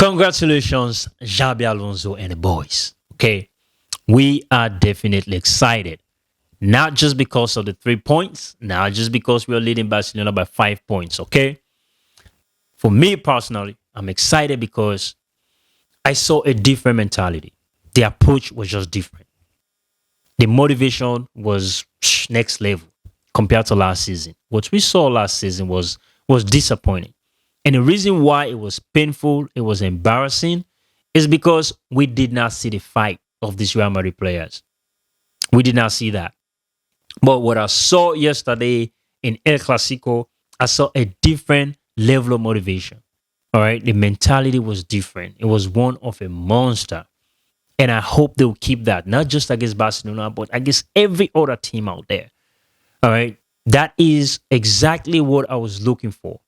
Congratulations, Xabi Alonso and the boys. Okay, we are definitely excited. Not just because of the 3 points, not just because we are leading Barcelona by 5 points. Okay, for me personally, I'm excited because I saw a different mentality. The approach was just different. The motivation was next level compared to last season. What we saw last season was disappointing. And the reason why it was painful, it was embarrassing, is because we did not see the fight of these Real Madrid players. We did not see that. But what I saw yesterday in El Clasico, I saw a different level of motivation. All right. The mentality was different. It was one of a monster. And I hope they'll keep that, not just against Barcelona, but against every other team out there. All right. That is exactly what I was looking for.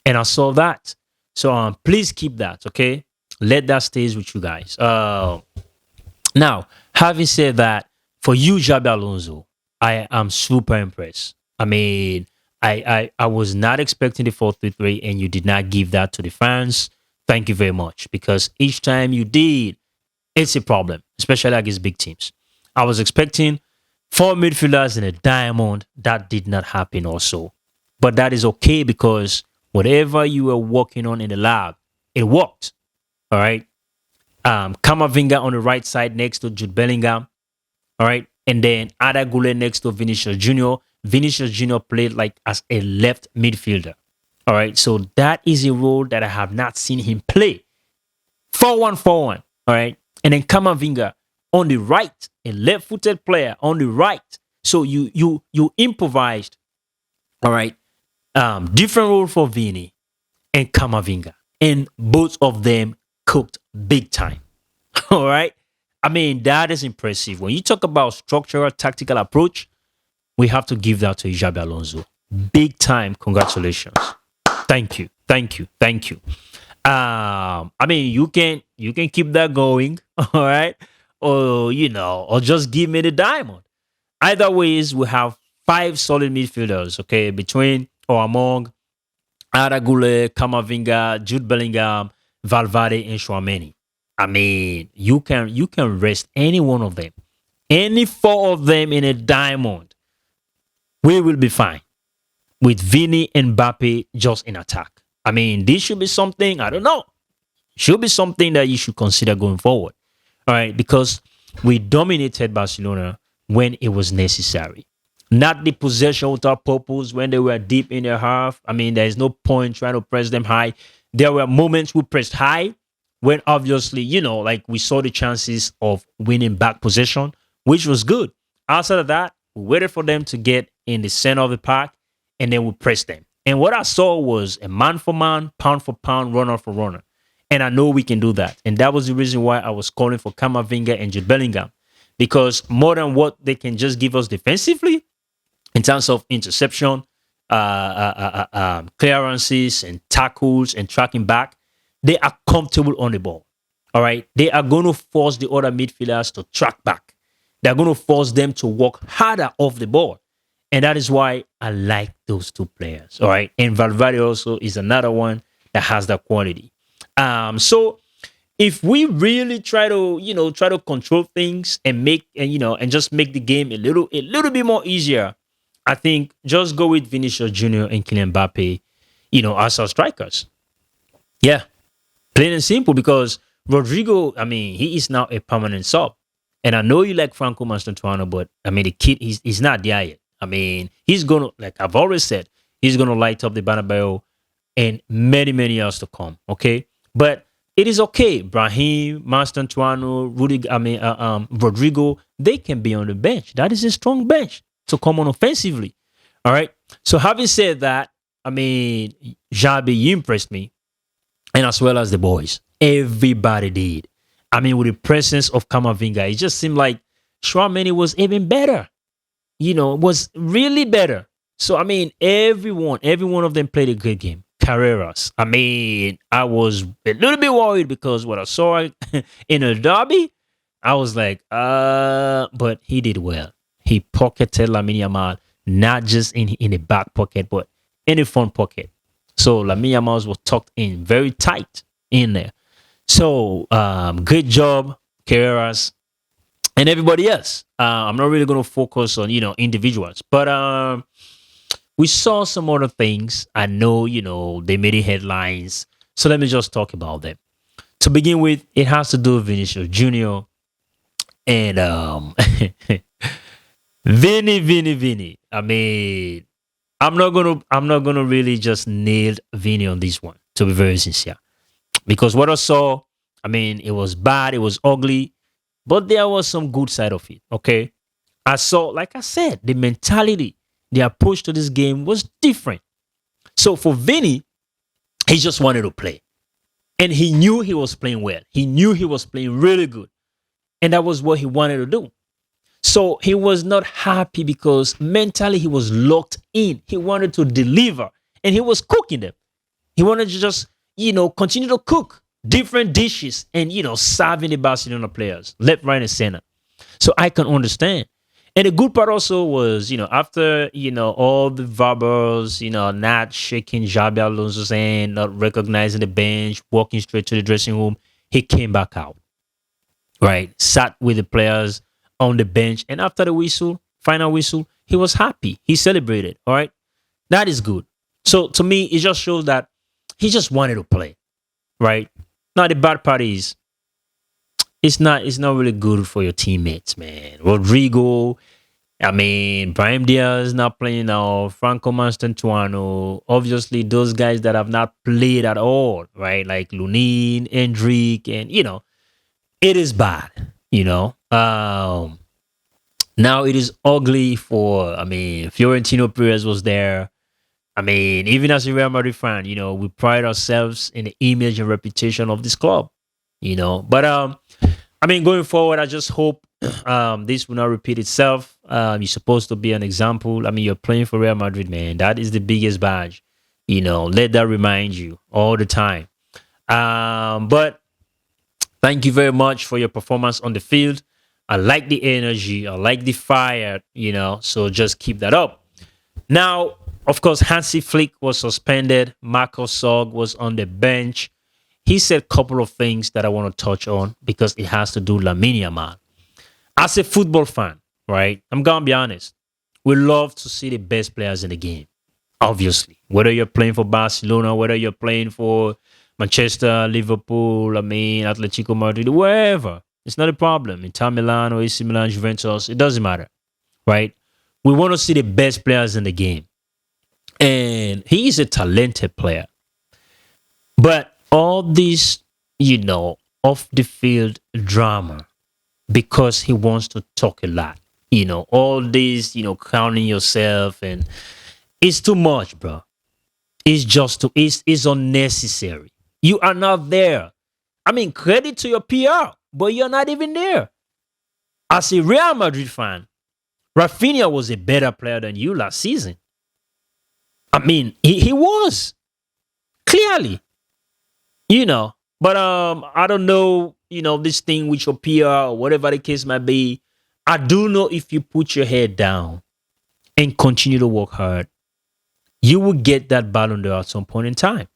And I saw that. So please keep that. Okay. Let that stay with you guys. Now, having said that, for you, Xabi Alonso, I am super impressed. I mean, I was not expecting the 4-3-3, and you did not give that to the fans. Thank you very much. Because each time you did, it's a problem, especially against big teams. I was expecting four midfielders and a diamond. That did not happen also. But that is okay because whatever you were working on in the lab, it worked. All right. Camavinga on the right side next to Jude Bellingham. All right. And then Ada Gule next to Vinicius Jr. Vinicius Jr. played like as a left midfielder. All right. So that is a role that I have not seen him play. 4-1-4-1. All right. And then Camavinga on the right, a left-footed player on the right. So you improvised. All right. Different role for Vini and Camavinga. And both of them cooked big time. All right. I mean, that is impressive. When you talk about structural tactical approach, we have to give that to Xabi Alonso. Big time. Congratulations. Thank you. Thank you. Thank you. I mean, you can keep that going. All right. Or, or just give me the diamond. Either ways, we have five solid midfielders, okay, between or among Aragule, Camavinga, Jude Bellingham, Valverde, and Chouameni. I mean, you can rest any one of them. Any four of them in a diamond. We will be fine. With Vini and Mbappe just in attack. I mean, this should be something, I don't know. Should be something that you should consider going forward. All right, because we dominated Barcelona when it was necessary. Not the possession without purpose when they were deep in their half. I mean, there is no point trying to press them high. There were moments we pressed high when obviously, like we saw the chances of winning back possession, which was good. Outside of that, we waited for them to get in the center of the park and then we pressed them. And what I saw was a man for man, pound for pound, runner for runner. And I know we can do that. And that was the reason why I was calling for Camavinga and Jude Bellingham. Because more than what they can just give us defensively, in terms of interception, clearances and tackles and tracking back, they are comfortable on the ball. All right. They are going to force the other midfielders to track back. They're going to force them to work harder off the ball. And that is why I like those two players. All right. And Valverde also is another one that has that quality. So if we really try to control things and just make the game a little bit more easier, I think just go with Vinicius Jr. and Kylian Mbappe, as our strikers. Yeah. Plain and simple, because Rodrigo, I mean, he is now a permanent sub. And I know you like Franco Mastantuano, but I mean, the kid, he's not there yet. I mean, he's going to, like I've always said, he's going to light up the Bernabeu and many, many years to come. Okay. But it is okay. Brahim, Mastantuano, Rodrigo, they can be on the bench. That is a strong bench to come on offensively. All right. So having said that, I mean, Xabi, you impressed me. And as well as the boys. Everybody did. I mean, with the presence of Camavinga, it just seemed like Chouameni was even better. Was really better. So, I mean, every one of them played a good game. Carreras. I mean, I was a little bit worried because what I saw in a derby, I was like, but he did well. He pocketed Lamine Yamal, not just in the back pocket, but in the front pocket. So Lamine Yamal was tucked in very tight in there. So, good job, Carreras, and everybody else. I'm not really going to focus on individuals, but we saw some other things. I know they made it headlines, so let me just talk about them. To begin with, it has to do with Vinicius Junior and Vinny. I mean, I'm not gonna really just nail Vinny on this one. To be very sincere, because what I saw, I mean, it was bad, it was ugly, but there was some good side of it. Okay, I saw, like I said, the mentality, the approach to this game was different. So for Vinny, he just wanted to play, and he knew he was playing well. He knew he was playing really good, and that was what he wanted to do. So he was not happy because mentally he was locked in. He wanted to deliver, and he was cooking them. He wanted to just, continue to cook different dishes and, serving the Barcelona players left, right, and center. So I can understand. And the good part also was, after, all the verbals, not shaking Xabi Alonso's hand, not recognizing the bench, walking straight to the dressing room, he came back out, right? Sat with the players on the bench. And after the whistle, final whistle, he was happy. He celebrated, all right? That is good. So to me, it just shows that he just wanted to play, right? Now the bad part is it's not really good for your teammates, man. Rodrigo, I mean, Brahim Diaz not playing now, Franco Mastantuano, obviously those guys that have not played at all, right? Like Lunin, Endrick, and it is bad, now it is ugly for, I mean, Fiorentino Perez was there. I mean, even as a Real Madrid fan, we pride ourselves in the image and reputation of this club, But I mean, going forward, I just hope this will not repeat itself. You're supposed to be an example. I mean, you're playing for Real Madrid, man. That is the biggest badge. Let that remind you all the time. But thank you very much for your performance on the field. I like the energy. I like the fire, so just keep that up. Now, of course, Hansi Flick was suspended. Marco Sog was on the bench. He said a couple of things that I want to touch on because it has to do with Lamine Yamal. As a football fan, right, I'm going to be honest. We love to see the best players in the game, obviously. Whether you're playing for Barcelona, whether you're playing for Manchester, Liverpool, I mean, Atletico Madrid, wherever. It's not a problem. Inter Milan or AC Milan, Juventus, it doesn't matter, right? We want to see the best players in the game. And he is a talented player. But all this, off the field drama, because he wants to talk a lot, all this, counting yourself, and it's too much, bro. It's unnecessary. You are not there. I mean, credit to your PR, but you're not even there. As a Real Madrid fan, Rafinha was a better player than you last season. I mean, he was clearly, But I don't know, this thing with your PR or whatever the case might be. I do know if you put your head down and continue to work hard, you will get that Ballon d'Or at some point in time.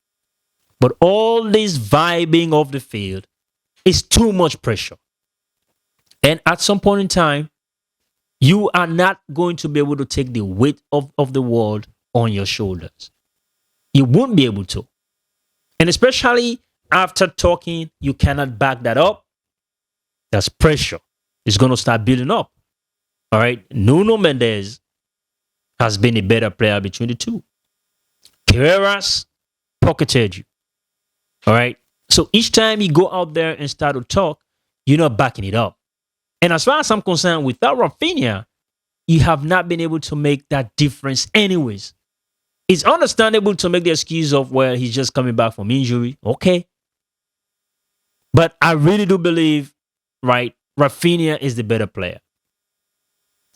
But all this vibing off the field is too much pressure. And at some point in time, you are not going to be able to take the weight of the world on your shoulders. You won't be able to. And especially after talking, you cannot back that up. That's pressure. It's going to start building up. All right. Nuno Mendes has been a better player between the two. Carreras pocketed you. All right. So each time you go out there and start to talk, you're not backing it up. And as far as I'm concerned, without Rafinha, you have not been able to make that difference anyways. It's understandable to make the excuse of, well, he's just coming back from injury. Okay. But I really do believe, right, Rafinha is the better player.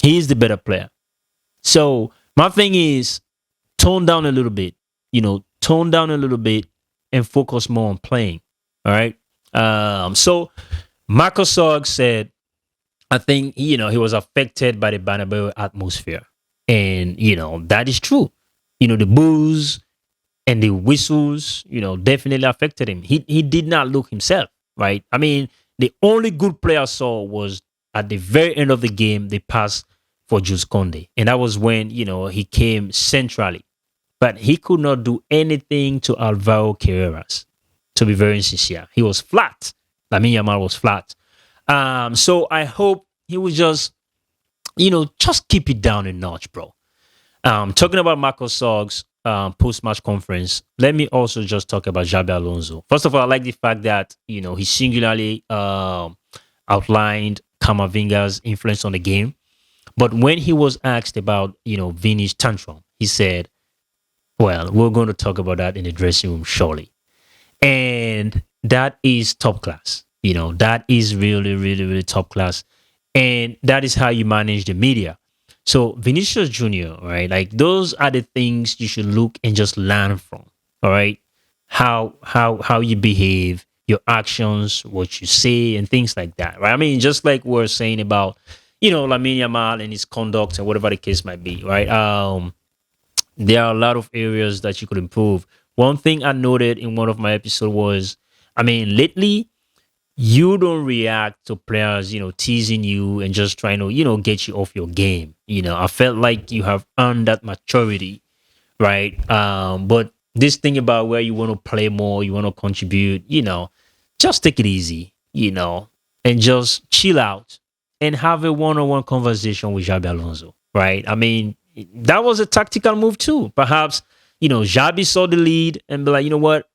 He is the better player. So my thing is, tone down a little bit, tone down a little bit and focus more on playing. All right. So Marco Sog said, I think, he was affected by the Bernabeu atmosphere. And, that is true. The boos and the whistles, definitely affected him. He did not look himself. right? I mean, the only good play I saw was at the very end of the game, they passed for Jules Conde. And that was when, he came centrally. But he could not do anything to Alvaro Carreras, to be very sincere. He was flat. Lamine Yamal was flat. So I hope he will just keep it down a notch, bro. Talking about Marcus Soggs post-match conference, let me also just talk about Xabi Alonso. First of all, I like the fact that, he singularly outlined Camavinga's influence on the game. But when he was asked about, Vini's tantrum, he said, well, we're going to talk about that in the dressing room shortly. And that is top class. That is really, really, really top class. And that is how you manage the media. So Vinicius Jr., right? Like those are the things you should look and just learn from. All right. How you behave, your actions, what you say, and things like that. Right. I mean, just like we're saying about, Lamine Yamal and his conduct and whatever the case might be, right? There are a lot of areas that you could improve. One thing I noted in one of my episodes was, I mean, lately you don't react to players, teasing you and just trying to, get you off your game. I felt like you have earned that maturity, right? But this thing about where you want to play more, you want to contribute, just take it easy, and just chill out and have a one-on-one conversation with Xabi Alonso, right? I mean, that was a tactical move too. Perhaps, Xabi saw the lead and be like, you know what?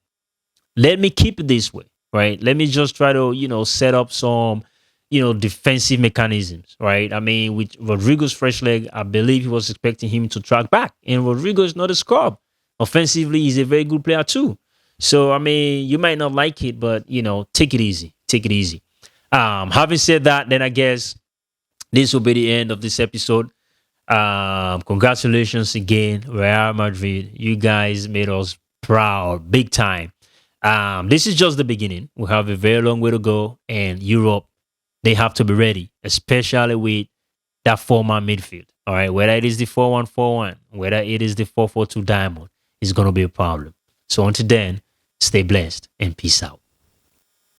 Let me keep it this way, right? Let me just try to, set up some, defensive mechanisms, right? I mean, with Rodrigo's fresh leg, I believe he was expecting him to track back. And Rodrigo is not a scrub. Offensively, he's a very good player too. So, I mean, you might not like it, but, take it easy. Take it easy. Having said that, then I guess this will be the end of this episode. Congratulations again, Real Madrid. You guys made us proud, big time. This is just the beginning. We have a very long way to go, and Europe, they have to be ready, especially with that four-man midfield. All right, whether it is the 4-1-4-1, whether it is the 4-4-2 diamond, it's gonna be a problem. So until then, stay blessed and peace out.